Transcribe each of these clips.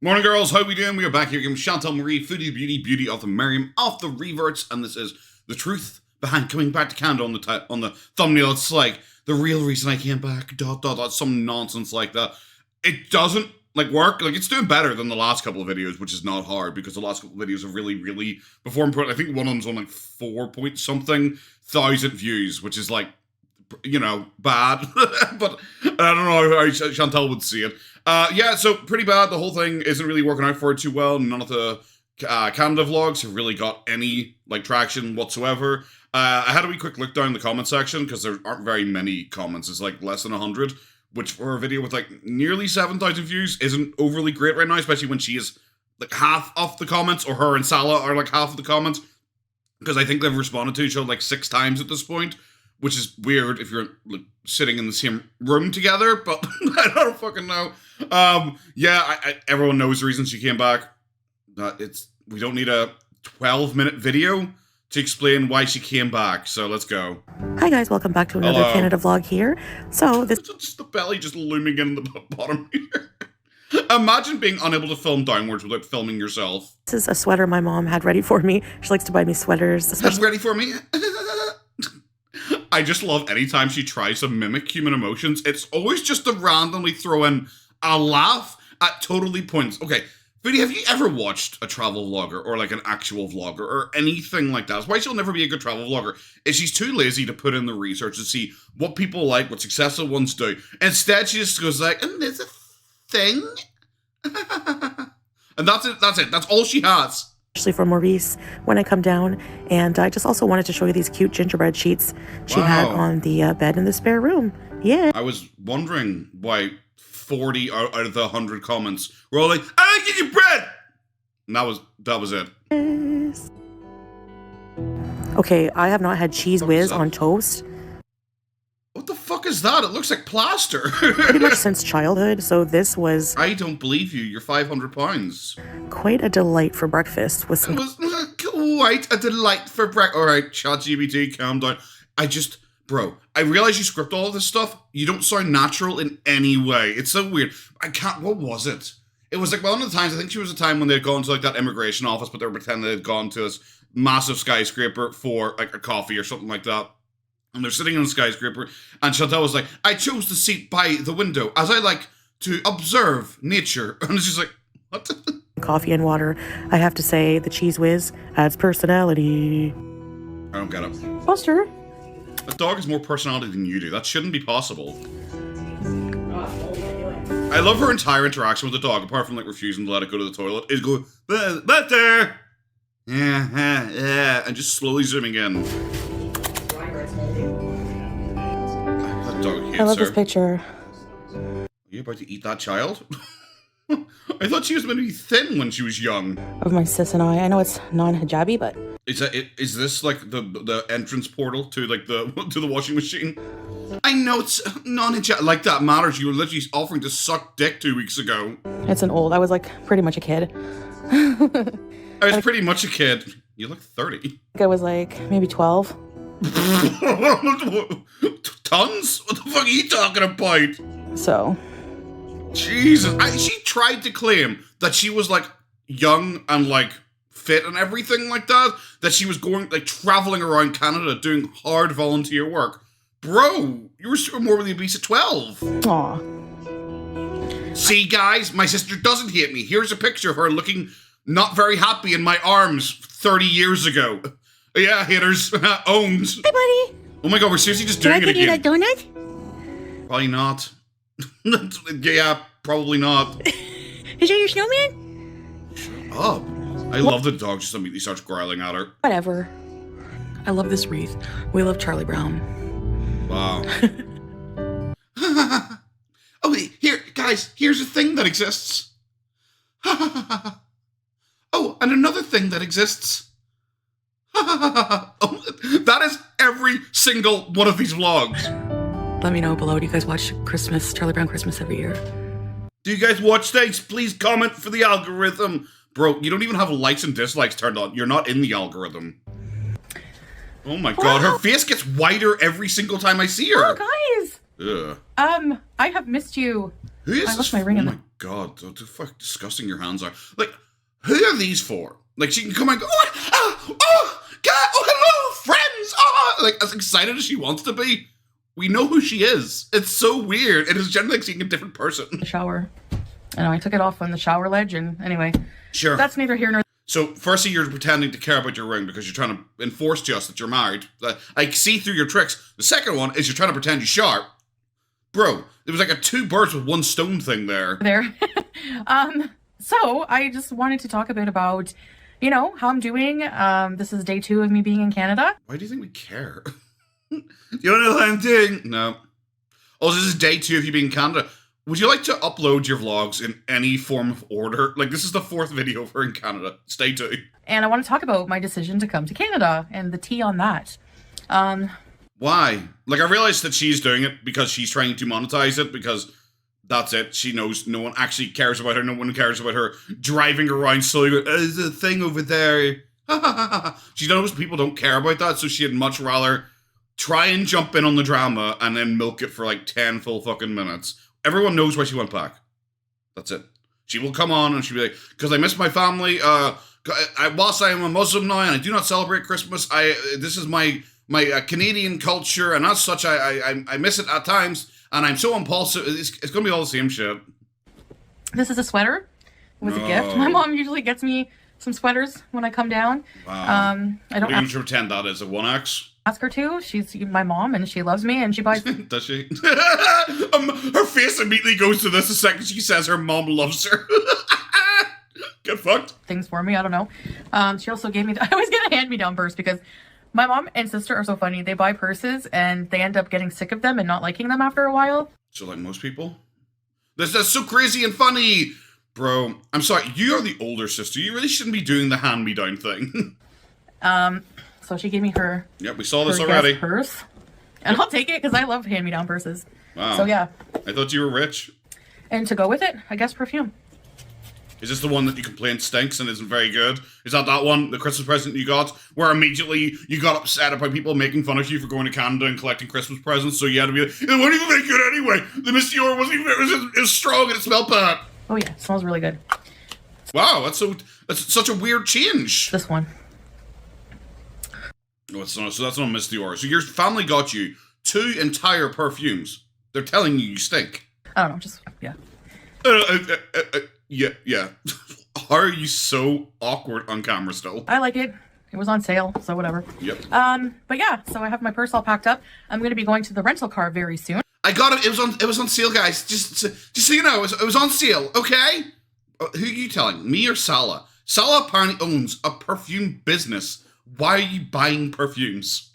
Morning, girls. How we doing? We are back here again with Chantal Marie, Foodie Beauty, Beauty of the Miriam of the Reverts, and this is the truth behind coming back to Canada on the thumbnail. It's like the real reason I came back. ... Some nonsense like that. It doesn't work. It's doing better than the last couple of videos, which is not hard because the last couple of videos have really performed. I think one of them's on 4 point something thousand views, which is bad. But I don't know how Chantal would see it. So pretty bad. The whole thing isn't really working out for it too well. None of the Canada vlogs have really got any traction whatsoever. I had a wee quick look down the comment section because there aren't very many comments. It's less than 100, which for a video with nearly 7,000 views isn't overly great right now, especially when she is half of the comments, or her and Salah are half of the comments, because I think they've responded to each other 6 times at this point, which is weird if you're sitting in the same room together, but I don't fucking know. Everyone knows the reason she came back. We don't need a 12-minute video to explain why she came back, so let's go. Hi guys, welcome back to another Canada vlog here. So this is just the belly just looming in the bottom here. Imagine being unable to film downwards without filming yourself. This is a sweater my mom had ready for me. She likes to buy me sweaters. That's ready for me? I just love anytime she tries to mimic human emotions, it's always just to randomly throw in a laugh at totally points. Okay, Foodie, have you ever watched a travel vlogger or an actual vlogger or anything like that? That's why she'll never be a good travel vlogger, is she's too lazy to put in the research to see what people like, what successful ones do. Instead, she just goes and there's a thing? And that's it, that's all she has. Especially for Maurice when I come down. And I just also wanted to show you these cute gingerbread sheets she had on the bed in the spare room. Yeah. I was wondering why 40 out of the 100 comments were all I like gingerbread! And that was it. Yes. Okay, I have not had cheese whiz on toast. What the fuck is that? It looks like plaster. Pretty much since childhood, so this was... I don't believe you. You're 500 pounds. Quite a delight for breakfast. With some... It was quite a delight for breakfast. Alright, ChatGPT, calm down. Bro, I realize you script all of this stuff. You don't sound natural in any way. It's so weird. What was it? It was one of the times, I think she was a time when they'd gone to that immigration office, but they were pretending they'd gone to this massive skyscraper for a coffee or something like that. And they're sitting in a skyscraper, and Chantal was like, I chose the seat by the window as I like to observe nature. And it's just what? Coffee and water. I have to say, the cheese whiz adds personality. I don't get it. Buster. A dog has more personality than you do. That shouldn't be possible. I love her entire interaction with the dog, apart from refusing to let it go to the toilet, is go, better! Yeah, and just slowly zooming in. That dog hates I love her. this picture. Are you about to eat that child? I thought she was meant to be thin when she was young. Of my sis and I. I know it's non-hijabi, but... Is this the entrance portal to to the washing machine? I know it's non-hijab. That matters. You were literally offering to suck dick 2 weeks ago. It's an old. I was pretty much a kid. I was pretty much a kid. You look 30. I think I was maybe 12. Tons? What the fuck are you talking about? So. Jesus. She tried to claim that she was young and fit and everything like that she was going traveling around Canada doing hard volunteer work. Bro, you were super morbidly obese at 12. Aw. See, guys, my sister doesn't hate me. Here's a picture of her looking not very happy in my arms 30 years ago. Yeah, haters. Owned. Hey, buddy. Oh my god, we're seriously just doing it again. Can I get you that donut? Probably not. Yeah, probably not. Is that your snowman? Shut up. I love the dog just immediately starts growling at her. Whatever. I love this wreath. We love Charlie Brown. Wow. Oh, here, guys, here's a thing that exists. Oh, and another thing that exists. Oh, that is every single one of these vlogs. Let me know below. Do you guys watch Charlie Brown Christmas every year? Do you guys watch things? Please comment for the algorithm. Bro, you don't even have likes and dislikes turned on. You're not in the algorithm. Oh my god, her face gets whiter every single time I see her. Oh, guys! Ugh. I have missed you. Who is I this? left my ring Oh in my the God, what the fuck disgusting your hands are. Like, who are these for? Like, she can come and go, oh, God, oh, hello, friends, oh, like, as excited as she wants to be. We know who she is. It's so weird. It is generally like seeing a different person. The shower. And I took it off on the shower ledge, and anyway. Sure. That's neither here nor... So, firstly, you're pretending to care about your ring because you're trying to enforce to us that you're married. I see through your tricks. The second one is you're trying to pretend you're sharp. Bro, it was like a 2 birds with 1 stone thing there. So, I just wanted to talk a bit about, you know, how I'm doing. This is day 2 of me being in Canada. Why do you think we care? You don't know how I'm doing? No. Also, this is day 2 of you being in Canada. Would you like to upload your vlogs in any form of order? Like, this is the 4th video for in Canada. It's day 2. And I want to talk about my decision to come to Canada and the tea on that. Why? Like, I realized that she's doing it because she's trying to monetize it because that's it. She knows no one actually cares about her. No one cares about her driving around slowly going, there's a thing over there. She knows people don't care about that, so she'd much rather try and jump in on the drama and then milk it for like 10 full fucking minutes. Everyone knows why she went back. That's it. She will come on and she'll be like, because I miss my family. Whilst I am a Muslim now and I do not celebrate Christmas, this is my Canadian culture, and as such, I miss it at times, and I'm so impulsive. It's going to be all the same shit. This is a sweater. It was a gift. My mom usually gets me some sweaters when I come down. Wow. I don't even pretend that is a 1X. Ask her to. She's my mom and she loves me and she buys... Does she? Her face immediately goes to this the second she says her mom loves her. Get fucked. Things for me, I don't know. She also gave me... I always get a hand-me-down purse because my mom and sister are so funny. They buy purses and they end up getting sick of them and not liking them after a while. So like most people? That's so crazy and funny. Bro, I'm sorry. You are the older sister. You really shouldn't be doing the hand-me-down thing. So she gave me her... Yep, we saw this already. Purse. And I'll take it because I love hand-me-down purses. Wow. So yeah. I thought you were rich. And to go with it, I guess perfume. Is this the one that you complain stinks and isn't very good? Is that one, the Christmas present you got, where immediately you got upset about people making fun of you for going to Canada and collecting Christmas presents, so you had to be like, it wasn't even very good anyway. The Miss Dior wasn't even, it was strong and it smelled bad. Oh yeah, it smells really good. Wow, that's such a weird change. This one. No, it's not. So that's not Miss Dior. So your family got you 2 entire perfumes. They're telling you stink. I don't know, just, yeah. Yeah. How are you so awkward on camera still? I like it. It was on sale, so whatever. Yep. But yeah, so I have my purse all packed up. I'm going to be going to the rental car very soon. I got it. It was on sale, guys. Just so you know, it was on sale. Okay. Who are you telling? Me or Salah? Salah apparently owns a perfume business. Why are you buying perfumes?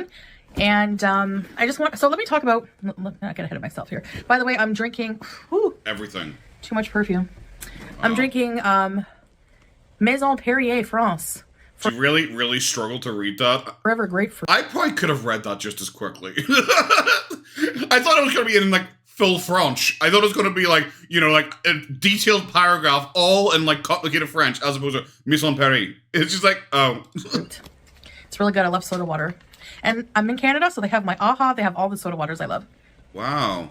And I just want... So let me talk about... Let not get ahead of myself here. By the way, I'm drinking... Everything. Too much perfume. I'm drinking Maison Perrier France. Do you really struggle to read that? Forever grapefruit. I probably could have read that just as quickly. I thought it was going to be in like full French. I thought it was going to be like, like a detailed paragraph all in like complicated French as opposed to Maison Perrier. It's just like, oh. It's really good. I love soda water. And I'm in Canada, so they have my AHA. They have all the soda waters I love. Wow.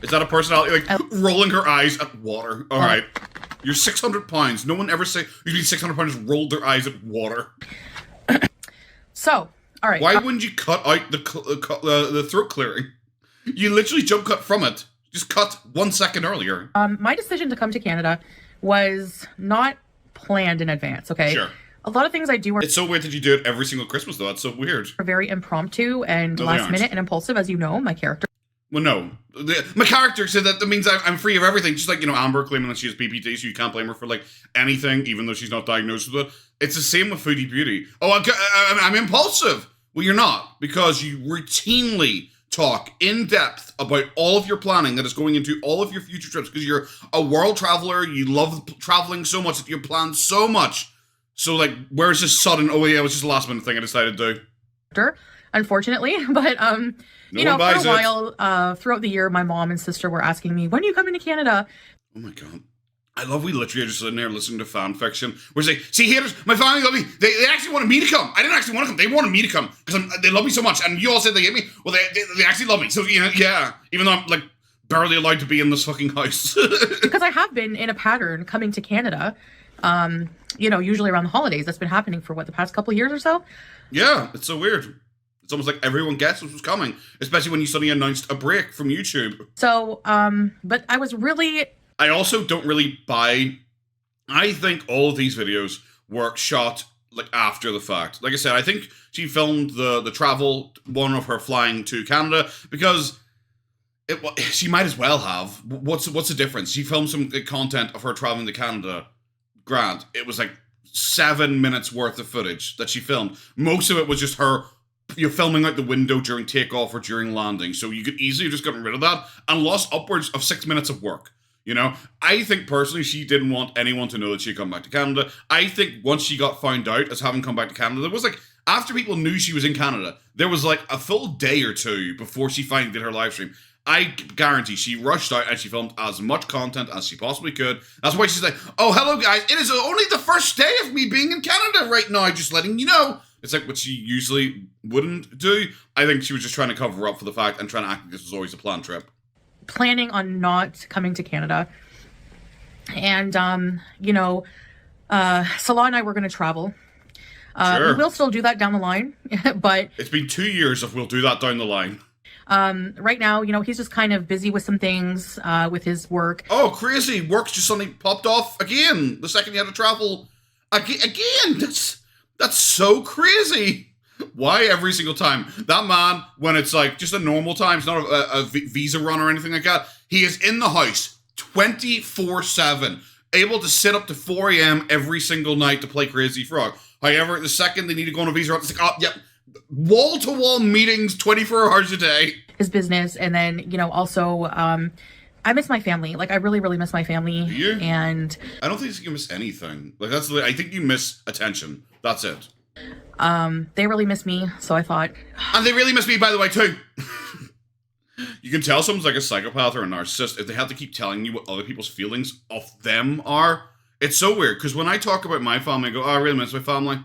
Is that a personality, like, rolling her eyes at water? All right. You're 600 pounds. No one ever say, usually 600 pounds rolled their eyes at water. So, all right. Why wouldn't you cut out the throat clearing? You literally jump cut from it. Just cut 1 second earlier. My decision to come to Canada was not planned in advance, okay? Sure. A lot of things I do are... It's so weird that you do it every single Christmas, though. That's so weird. Are very impromptu and last minute and impulsive, as you know, my character. Well, no. My character said that means I'm free of everything. Just like, Amber claiming that she has PPT, so you can't blame her for, like, anything, even though she's not diagnosed with it. It's the same with Foodie Beauty. Oh, I'm impulsive. Well, you're not, because you routinely talk in depth about all of your planning that is going into all of your future trips, because you're a world traveler, you love traveling so much that you plan so much. So, like, where's this sudden, oh yeah, it was just a last minute thing I decided to do. Unfortunately, but, for a while, throughout the year, my mom and sister were asking me, when are you coming to Canada? Oh my God. I love we literally are just sitting there listening to fan fiction. We're like, see, haters, my family love me. They actually wanted me to come. I didn't actually want to come. They wanted me to come because they love me so much. And you all said they hate me. Well, they actually love me. So, yeah, even though I'm, like, barely allowed to be in this fucking house. Because I have been in a pattern coming to Canada, you know, usually around the holidays. That's been happening for what, the past couple of years or so? Yeah, it's so weird. It's almost like everyone guessed this was coming, especially when you suddenly announced a break from YouTube. So, but I was really... I also don't really buy... I think all of these videos were shot like after the fact. Like I said, I think she filmed the travel one of her flying to Canada because she might as well have. What's the difference? She filmed some content of her traveling to Canada. Grant, it was like 7 minutes worth of footage that she filmed. Most of it was just her filming out the window during takeoff or during landing. So you could easily have just gotten rid of that and lost upwards of 6 minutes of work. You know, I think personally she didn't want anyone to know that she'd come back to Canada. I think once she got found out as having come back to Canada, there was like, after people knew she was in Canada, there was like a full day or two before she finally did her live stream. I guarantee she rushed out and she filmed as much content as she possibly could. That's why she's like, oh, hello guys, it is only the first day of me being in Canada right now, just letting you know. It's like what she usually wouldn't do. I think she was just trying to cover up for the fact and trying to act like this was always a planned trip. Planning on not coming to Canada. And, you know, Salah and I were going to travel. Sure. We will still do that down the line, but... It's been 2 years of we'll do that down the line. Right now, you know, he's just kind of busy with some things, with his work. Oh, crazy. Work's just suddenly popped off again. The second you had to travel again. That's so crazy. Why every single time? That man, when it's like just a normal time, it's not a visa run or anything like that, he is in the house 24/7, able to sit up to 4 a.m. every single night to play Crazy Frog. However, the second they need to go on a visa run, it's like, oh, yep, wall-to-wall meetings 24 hours a day. His business, and then, you know, also, I miss my family. Like, I really, really miss my family. Do you? And I don't think you miss anything. Like, I think you miss attention. That's it. they really miss me, so I thought... And they really miss me, by the way, too. You can tell someone's like a psychopath or a narcissist if they have to keep telling you what other people's feelings of them are. It's so weird, because when I talk about my family, I go, oh, I really miss my family.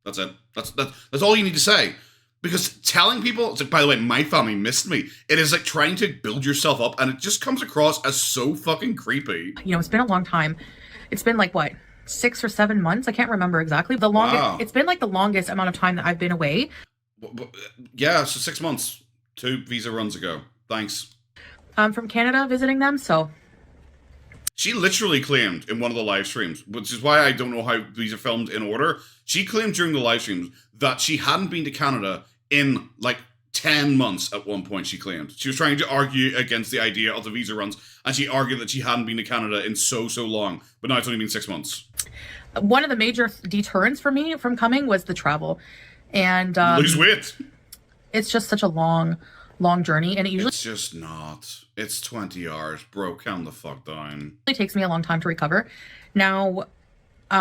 That's it. That's all you need to say. Because telling people, it's like, by the way, my family missed me. It is like trying to build yourself up, and it just comes across as so fucking creepy. You know, it's been a long time. It's been like, what, 6 or 7 months? I can't remember exactly. The longest. Wow. It's been like the longest amount of time that I've been away. Yeah, so 6 months. 2 visa runs ago. Thanks. From Canada visiting them, so... She literally claimed in one of the live streams, which is why I don't know how these are filmed in order. She claimed during the live streams that she hadn't been to Canada in like 10 months at one point, she claimed. She was trying to argue against the idea of the visa runs, and she argued that she hadn't been to Canada in so long, but now it's only been 6 months. One of the major deterrents for me from coming was the travel. And lose weight. It's just such a long journey, and it usually... It's just not. It's 20 hours, bro. Calm the fuck down. It takes me a long time to recover. Now...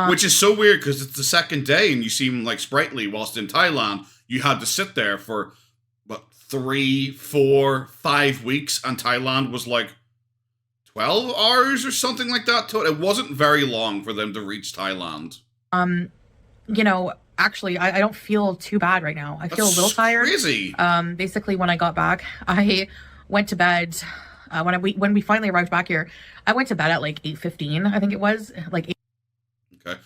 which is so weird, because it's the second day, and you seem like sprightly, whilst in Thailand, you had to sit there for, what, 3, 4, 5 weeks, and Thailand was like 12 hours or something like that. It wasn't very long for them to reach Thailand. You know... Actually, I don't feel too bad right now. I feel a little tired. Crazy. Basically, when I got back, I went to bed. When we finally arrived back here, I went to bed at like 8:15. I think it was like 8. Okay.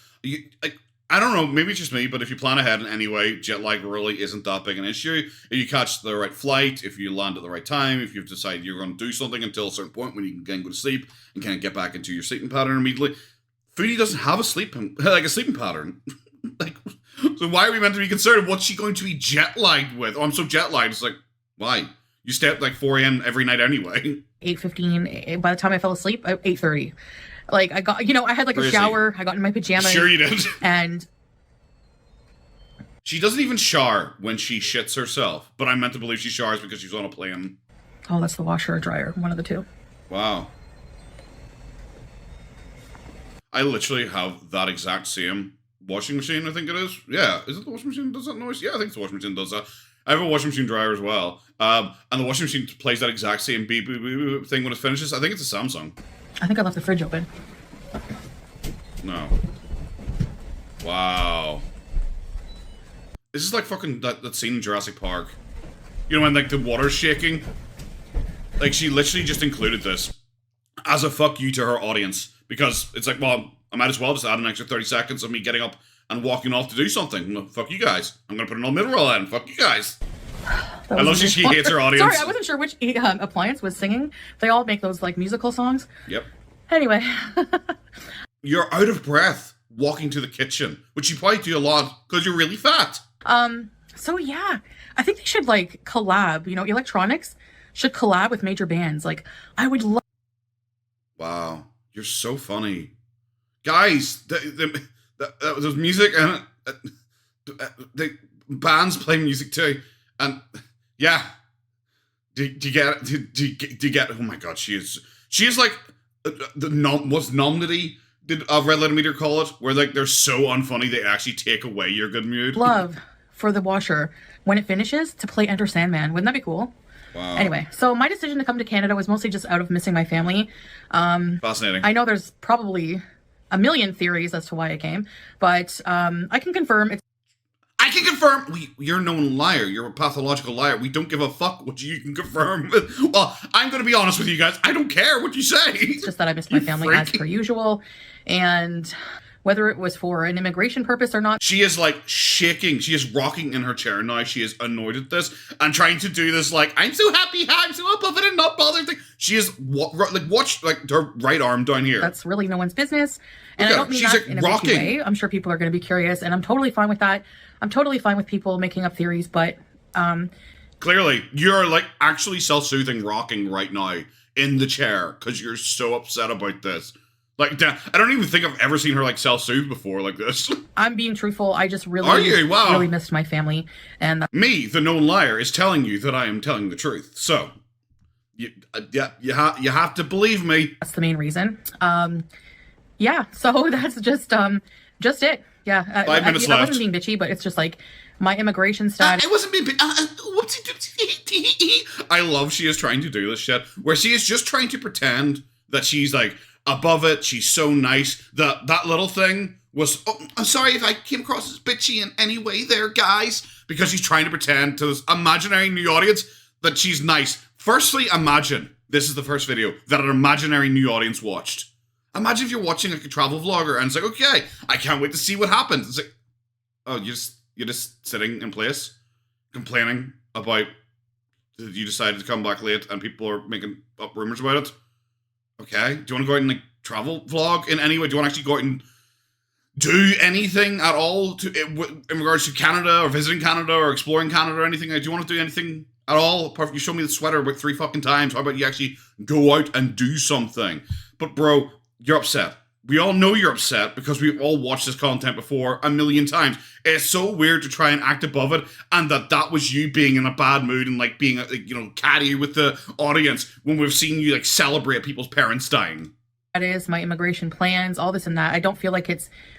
I don't know. Maybe it's just me, but if you plan ahead in any way, jet lag really isn't that big an issue. If you catch the right flight, if you land at the right time, if you've decided you're going to do something until a certain point when you can go to sleep and kind of get back into your sleeping pattern immediately. Foodie doesn't have a sleeping pattern. Like. So why are we meant to be concerned? What's she going to be jet lagged with? Oh, I'm so jet lagged. It's like, why? You stay up like 4 a.m. every night anyway. 8:15. By the time I fell asleep, 8:30. Like I got, I had like a shower. I got in my pajamas. Sure you did. And she doesn't even shower when she shits herself. But I'm meant to believe she showers because she's on a plane. Oh, that's the washer or dryer. One of the two. Wow. I literally have that exact same washing machine, I think it is. Yeah, is it the washing machine that does that noise? Yeah, I think the washing machine does that. I have a washing machine dryer as well. And the washing machine plays that exact same beep, beep, beep, beep thing when it finishes. I think it's a Samsung. I think I left the fridge open. No. Wow. This is like fucking that scene in Jurassic Park. You know when like the water's shaking? Like, she literally just included this as a fuck you to her audience. Because it's like, well, I might as well just add an extra 30 seconds of me getting up and walking off to do something. Well, fuck you guys. I'm going to put another mid-roll in. Fuck you guys. I love she hates her audience. Sorry, I wasn't sure which appliance was singing. They all make those, like, musical songs. Yep. Anyway. You're out of breath walking to the kitchen, which you probably do a lot because you're really fat. So yeah, I think they should, like, collab. You know, electronics should collab with major bands. Like, I would love... Wow. You're so funny. Guys, there's music and the bands play music too. And yeah, do you get it? Do you get? Oh my god, she is like what's Nomnity did Red Letter Meter call it, where like they're so unfunny they actually take away your good mood. Love for the washer when it finishes to play Enter Sandman. Wouldn't that be cool? Wow. Anyway, so my decision to come to Canada was mostly just out of missing my family. Fascinating. I know there's probably a million theories as to why I came, but I can confirm it's... I can confirm. You're a known liar. You're a pathological liar. We don't give a fuck what you can confirm. Well, I'm going to be honest with you guys. I don't care what you say. It's just that I missed my family as per usual. And whether it was for an immigration purpose or not. She is like shaking. She is rocking in her chair now. She is annoyed at this and trying to do this like, I'm so happy, I'm so above it and not bothered thing. She is watch like her right arm down here. That's really no one's business. And okay, I don't mean that like in a bitchy way. I'm sure people are going to be curious and I'm totally fine with that. I'm totally fine with people making up theories, but clearly you're like actually self-soothing rocking right now in the chair because you're so upset about this. Like, I don't even think I've ever seen her like self-soothe before like this. I'm being truthful. I just really missed my family. And me, the known liar, is telling you that I am telling the truth. So, you have to believe me. That's the main reason. Yeah, so that's just it. Yeah, 5 minutes left. I wasn't being bitchy, but it's just like my immigration status. I wasn't being whoopsie. I love she is trying to do this shit where she is just trying to pretend that she's like above it. She's so nice. That little thing was. Oh, I'm sorry if I came across as bitchy in any way, there, guys, because she's trying to pretend to this imaginary new audience that she's nice. Firstly, imagine this is the first video that an imaginary new audience watched. Imagine if you're watching like a travel vlogger and it's like, okay, I can't wait to see what happens. It's like, oh, you're just sitting in place, complaining about that you decided to come back late and people are making up rumors about it. Okay, do you want to go out and like travel vlog in any way? Do you want to actually go out and do anything at all in regards to Canada or visiting Canada or exploring Canada or anything? Do you want to do anything at all? Apart from you showed me the sweater about 3 fucking times. How about you actually go out and do something? But bro, you're upset. We all know you're upset because we've all watched this content before a million times. It's so weird to try and act above it and that was you being in a bad mood and like being, catty with the audience when we've seen you like celebrate people's parents dying. That is my immigration plans, all this and that. I don't feel like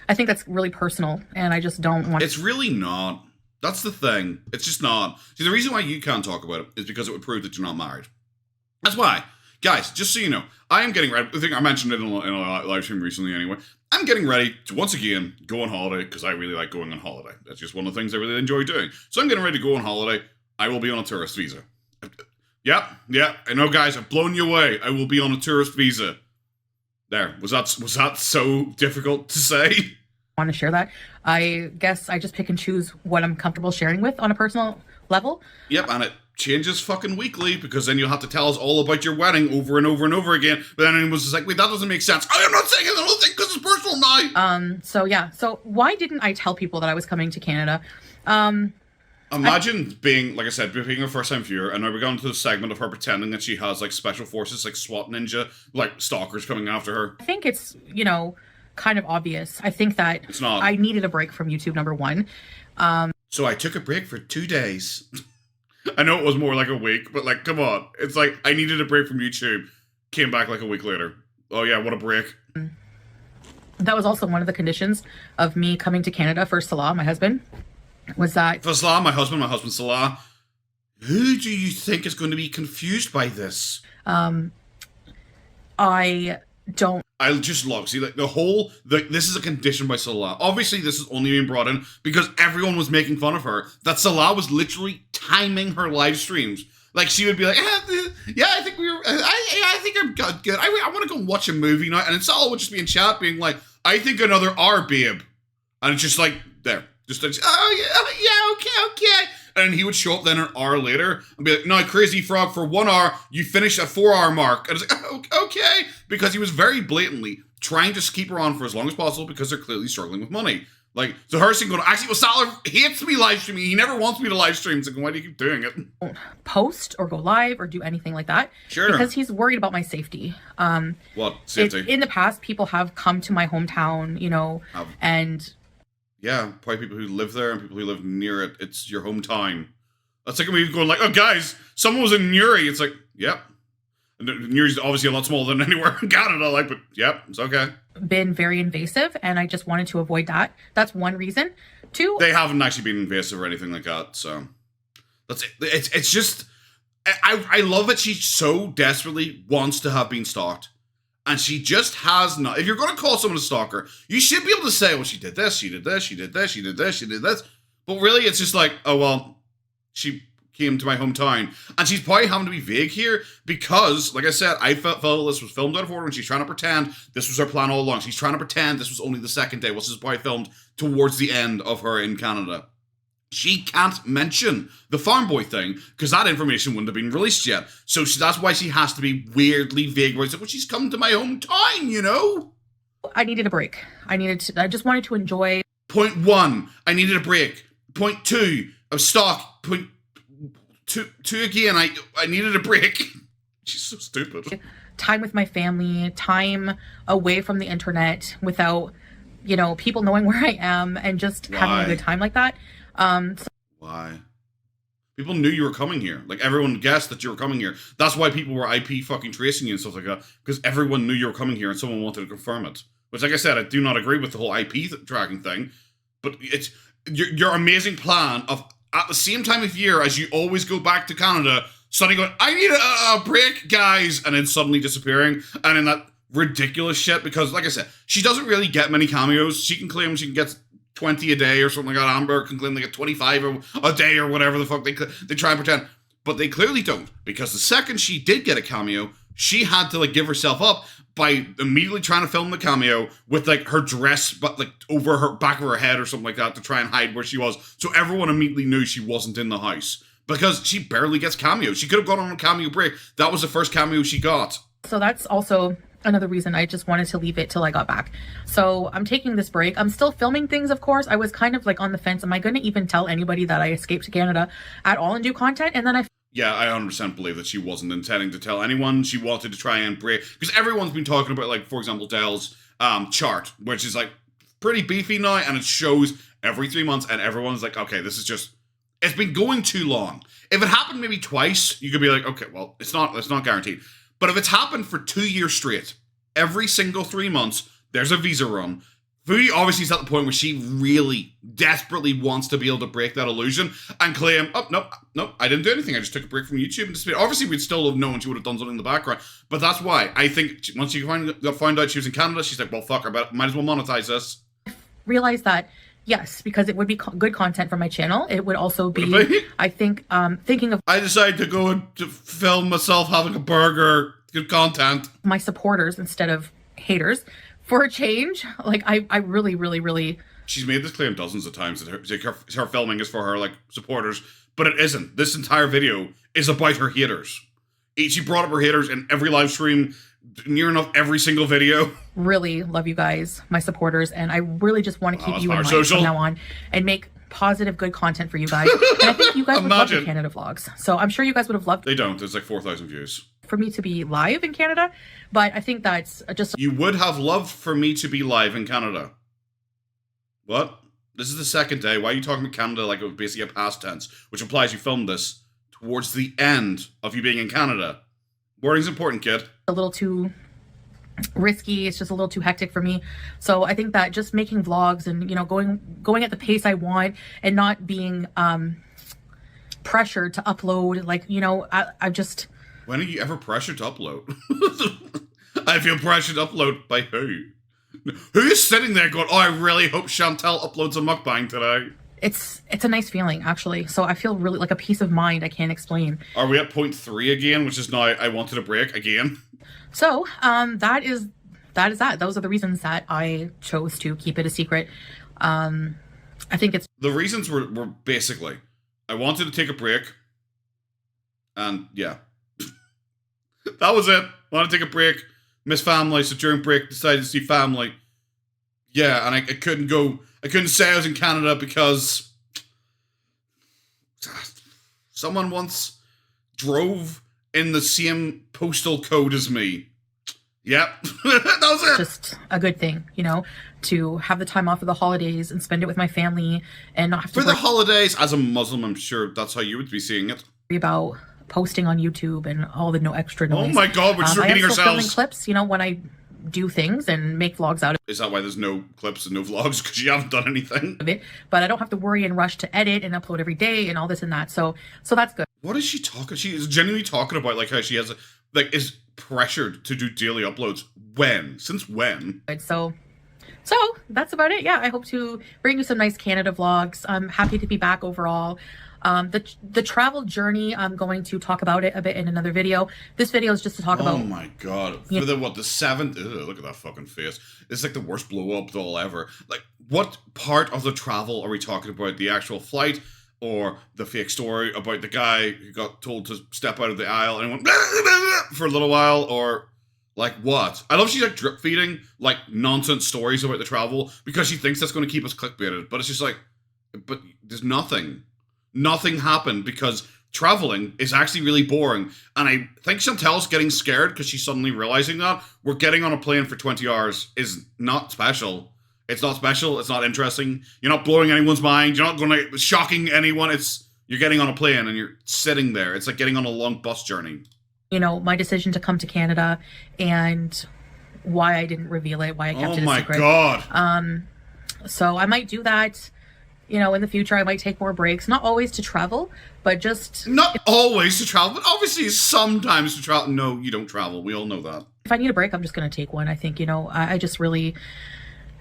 I think that's really personal and I just don't want. It's really not. That's the thing. It's just not. See, the reason why you can't talk about it is because it would prove that you're not married. That's why. Guys, just so you know, I am getting ready. I think I mentioned it in a live stream recently anyway. I'm getting ready to, once again, go on holiday because I really like going on holiday. That's just one of the things I really enjoy doing. So I'm getting ready to go on holiday. I will be on a tourist visa. Yep. I know, guys, I've blown you away. I will be on a tourist visa. There. Was that so difficult to say? I want to share that. I guess I just pick and choose what I'm comfortable sharing with on a personal level. Yep, and it changes fucking weekly because then you'll have to tell us all about your wedding over and over and over again. But then anyone's just like, wait, that doesn't make sense. I am not saying it, I don't think because it's personal now. So yeah. So why didn't I tell people that I was coming to Canada? Imagine being, like I said, being a first-time viewer, and now we're going to the segment of her pretending that she has like special forces, like SWAT ninja, like stalkers coming after her. I think it's, kind of obvious. I think that it's not. I needed a break from YouTube, number one. So I took a break for 2 days. I know it was more like a week, but like, come on. It's like, I needed a break from YouTube. Came back like a week later. Oh yeah, what a break. That was also one of the conditions of me coming to Canada for Salah, my husband. Was that... For Salah, my husband Salah. Who do you think is going to be confused by this? I don't... I just love, see, like, this is a condition by Salah. Obviously, this is only being brought in because everyone was making fun of her. That Salah was literally timing her live streams. Like, she would be like, Yeah, I think we were. I think I'm good. I want to go and watch a movie now, and it's all would just be in chat being like, I think another R, babe, and it's just like there, just okay. And he would show up then an hour later and be like, no, Crazy Frog, for 1 hour, you finished a 4-hour mark. And it's like, okay. Because he was very blatantly trying to keep her on for as long as possible because they're clearly struggling with money. Like, so her saying, actually, well, Salah hates me live streaming. He never wants me to live stream. It's like, why do you keep doing it? Post or go live or do anything like that. Sure. Because he's worried about my safety. What? Safety? In the past, people have come to my hometown, and... Yeah, probably people who live there and people who live near it. It's your hometown. That's like me going like, oh, guys, someone was in Newry. It's like, yep. And Newry's obviously a lot smaller than anywhere in Canada, like, but yep, it's okay. Been very invasive, and I just wanted to avoid that. That's one reason. Two, they haven't actually been invasive or anything like that, so that's it. It's just, I love that she so desperately wants to have been stalked. And she just has not. If you're going to call someone a stalker, you should be able to say, well, she did this, she did this, she did this, she did this, she did this. But really, it's just like, oh, well, she came to my hometown. And she's probably having to be vague here because, like I said, I felt this was filmed out of order and she's trying to pretend this was her plan all along. She's trying to pretend this was only the second day. This is probably filmed towards the end of her in Canada. She can't mention the farm boy thing because that information wouldn't have been released yet. So that's why she has to be weirdly vague. Where it's like, well, she's come to my hometown, I needed a break. I just wanted to enjoy. Point 1, I needed a break. Point 2, I was stuck. Point 2 again, I needed a break. She's so stupid. Time with my family, time away from the internet without, people knowing where I am and just having a good time like that. Why? People knew you were coming here. Like, everyone guessed that you were coming here. That's why people were IP fucking tracing you and stuff like that. Because everyone knew you were coming here and someone wanted to confirm it. Which, like I said, I do not agree with the whole IP tracking thing. But it's your amazing plan of, at the same time of year as you always go back to Canada, suddenly going, I need a break, guys. And then suddenly disappearing. And in that ridiculous shit. Because, like I said, she doesn't really get many cameos. She can claim she can get 20 a day or something like that. Amber can claim they get 25 a day or whatever the fuck they try and pretend. But they clearly don't. Because the second she did get a cameo, she had to, give herself up by immediately trying to film the cameo with, her dress, but, over her back of her head or something like that to try and hide where she was. So everyone immediately knew she wasn't in the house. Because she barely gets cameos. She could have gone on a cameo break. That was the first cameo she got. So that's also another reason I just wanted to leave it till I got back. So I'm taking this break. I'm still filming things, of course. I was kind of on the fence. Am I going to even tell anybody that I escaped to Canada at all and do content? And then yeah, I 100% believe that she wasn't intending to tell anyone. She wanted to try and break, because everyone's been talking about, for example, Dell's chart, which is pretty beefy now, and it shows every 3 months, and everyone's like, okay, this is just, it's been going too long. If it happened maybe twice, you could be like, okay, well, it's not guaranteed. But if it's happened for 2 years straight, every single 3 months, there's a visa run. Foodie obviously is at the point where she really desperately wants to be able to break that illusion and claim, oh, no, I didn't do anything. I just took a break from YouTube and disappeared. Obviously, we'd still have known she would have done something in the background. But that's why I think once she found out she was in Canada, she's like, well, fuck, I might as well monetize this. Realize that, yes, because it would be good content for my channel. It would also be, I think, thinking of... I decided to go and to film myself having a burger, good content. My supporters instead of haters. For a change, I really, really, really... She's made this claim dozens of times that her filming is for her, supporters, but it isn't. This entire video is about her haters. She brought up her haters in every live stream, near enough every single video. Really love you guys, my supporters, and I really just want to keep you in mind from now on and make positive, good content for you guys. And I think you guys would love the Canada vlogs. So I'm sure you guys would have loved... They don't. There's 4,000 views. For me to be live in Canada, but I think that's just... You would have loved for me to be live in Canada. What? This is the second day. Why are you talking about Canada like it was basically a past tense, which implies you filmed this towards the end of you being in Canada. Wording's important, kid. A little too risky. It's just a little too hectic for me. So I think that just making vlogs and, going at the pace I want and not being pressured to upload, I just... When are you ever pressured to upload? I feel pressured to upload by who? Who is sitting there going, oh, I really hope Chantel uploads a mukbang today? it's a nice feeling, actually. So I feel really like a peace of mind I can't explain. Are we at point 3 again, which is now I wanted a break again? So that is that. Those are the reasons that I chose to keep it a secret. I think it's... The reasons were basically, I wanted to take a break, and yeah. That was it. Wanted to take a break, miss family, so during break decided to see family. Yeah, and I couldn't say I was in Canada because someone once drove in the same postal code as me. Yep, that was it. Just a good thing, you know, to have the time off for the holidays and spend it with my family and not have to for the holidays. As a Muslim, I'm sure that's how you would be seeing it. Worry about posting on YouTube and all the extra noise. Oh my God, we're just repeating I am still filming ourselves. clips, you know, when I do things and make vlogs out Is that why there's no clips and no vlogs? Because you haven't done anything? of it, but I don't have to worry and rush to edit and upload every day and all this and that. So that's good. What is she talking? She is genuinely talking about like how she has is pressured to do daily uploads. When? Since when? So that's about it. Yeah, I hope to bring you some nice Canada vlogs. I'm happy to be back overall. The travel journey, I'm going to talk about it a bit in another video. This video is just to talk about... Oh my God. For the 7th... Ugh, look at that fucking face. It's like the worst blow-up doll ever. Like, what part of the travel are we talking about? The actual flight? Or the fake story about the guy who got told to step out of the aisle and went blah, blah, blah, for a little while? Or... like what? I love she's like drip feeding like nonsense stories about the travel because she thinks that's going to keep us clickbaited. But it's just like, but there's nothing. Nothing happened because traveling is actually really boring. And I think Chantel's getting scared because she's suddenly realizing that we're getting on a plane for 20 hours is not special. It's not special. It's not interesting. You're not blowing anyone's mind. You're not going to shocking anyone. You're getting on a plane and you're sitting there. It's like getting on a long bus journey. You know, my decision to come to Canada and why I didn't reveal it, why I kept it a secret. Oh my God. So I might do that, you know, in the future. I might take more breaks, not always to travel, but just... Not always to travel, but obviously sometimes to travel. No, you don't travel. We all know that. If I need a break, I'm just going to take one. I think, you know, I just really...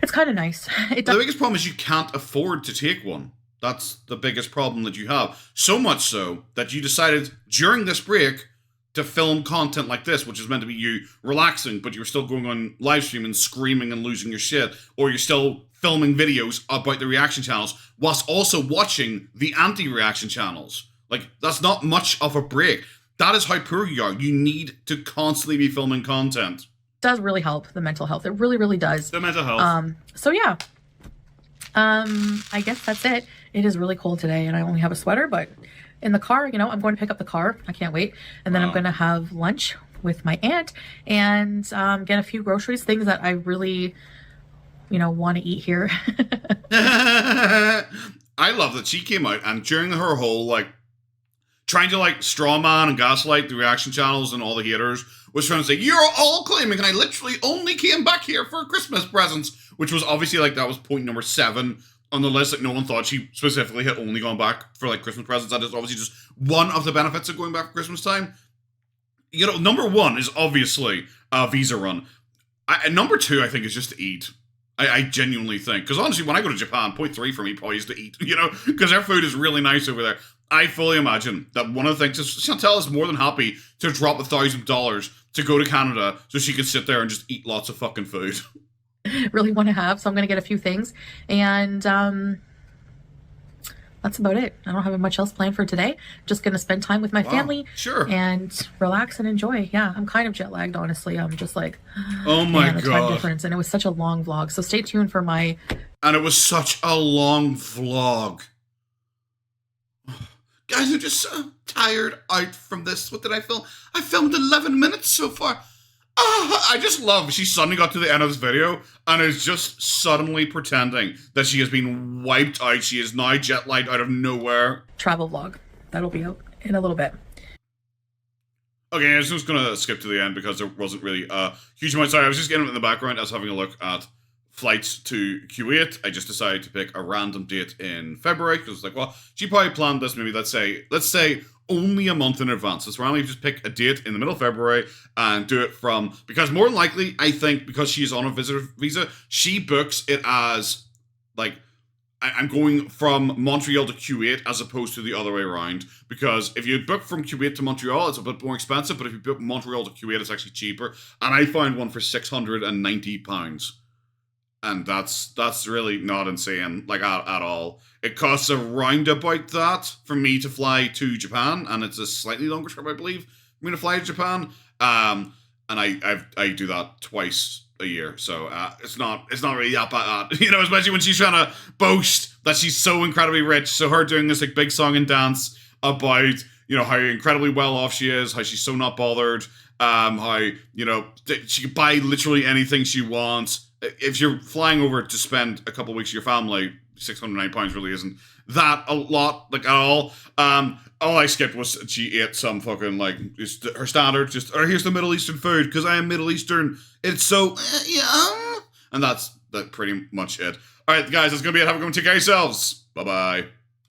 It's kind of nice. The biggest problem is you can't afford to take one. That's the biggest problem that you have. So much so that you decided during this break to film content like this, which is meant to be you relaxing, but you're still going on live stream and screaming and losing your shit, or you're still filming videos about the reaction channels whilst also watching the anti-reaction channels. Like, that's not much of a break. That is how poor you are. You need to constantly be filming content. It does really help the mental health. It really, really does. The mental health. So yeah. I guess that's it. It is really cold today and I only have a sweater, but in the car, you know, I'm going to pick up the car. I can't wait. And then I'm going to have lunch with my aunt and get a few groceries, things that I really, you know, want to eat here. I love that she came out and during her whole, like, trying to, like, strawman and gaslight the reaction channels and all the haters was trying to say, you're all claiming and I literally only came back here for Christmas presents, which was obviously, like, that was point number 7 on the list. Like, no one thought she specifically had only gone back for, like, Christmas presents. That is obviously just one of the benefits of going back for Christmas time. You know, number 1 is obviously a visa run. Number 2, I think, is just to eat. I genuinely think. Because honestly, when I go to Japan, point 3 for me probably is to eat, you know, because their food is really nice over there. I fully imagine that one of the things is Chantel is more than happy to drop $1,000 to go to Canada so she could sit there and just eat lots of fucking food. Really want to have, so I'm going to get a few things. And that's about it. I don't have much else planned for today. Just going to spend time with my family. Sure. And relax and enjoy. Yeah, I'm kind of jet lagged, honestly. I'm just like, oh my God. The time difference. And it was such a long vlog. So stay tuned for my... And it was such a long vlog. Guys, I'm just so tired out from this. What did I film? I filmed 11 minutes so far. I just love she suddenly got to the end of this video and is just suddenly pretending that she has been wiped out. She is now jet lagged out of nowhere. Travel vlog. That'll be out in a little bit. Okay, I was just going to skip to the end because there wasn't really a huge amount. Sorry, I was just getting it in the background. I was having a look at flights to Kuwait. I just decided to pick a random date in February because it's like, well, she probably planned this maybe, let's say only a month in advance. Let's randomly just pick a date in the middle of February and do it from, because more than likely, I think because she's on a visitor visa, she books it as like I'm going from Montreal to Kuwait as opposed to the other way around, because if you book from Kuwait to Montreal, it's a bit more expensive, but if you book Montreal to Kuwait, it's actually cheaper. And I found one for £690. And that's really not insane, like, at all. It costs around about that for me to fly to Japan, and it's a slightly longer trip, I believe, for me to fly to Japan. And I do that twice a year, so it's not really that bad, you know, especially when she's trying to boast that she's so incredibly rich. So her doing this like big song and dance about, you know, how incredibly well off she is, how she's so not bothered, how, you know, she can buy literally anything she wants. If you're flying over to spend a couple of weeks with your family, £609 really isn't that a lot, like, at all. All I skipped was she ate some fucking, like, just her standard, just, here's the Middle Eastern food, because I am Middle Eastern, it's so yum. And that's pretty much it. Alright, guys, that's gonna be it. Have a good one. Take care of yourselves. Bye-bye.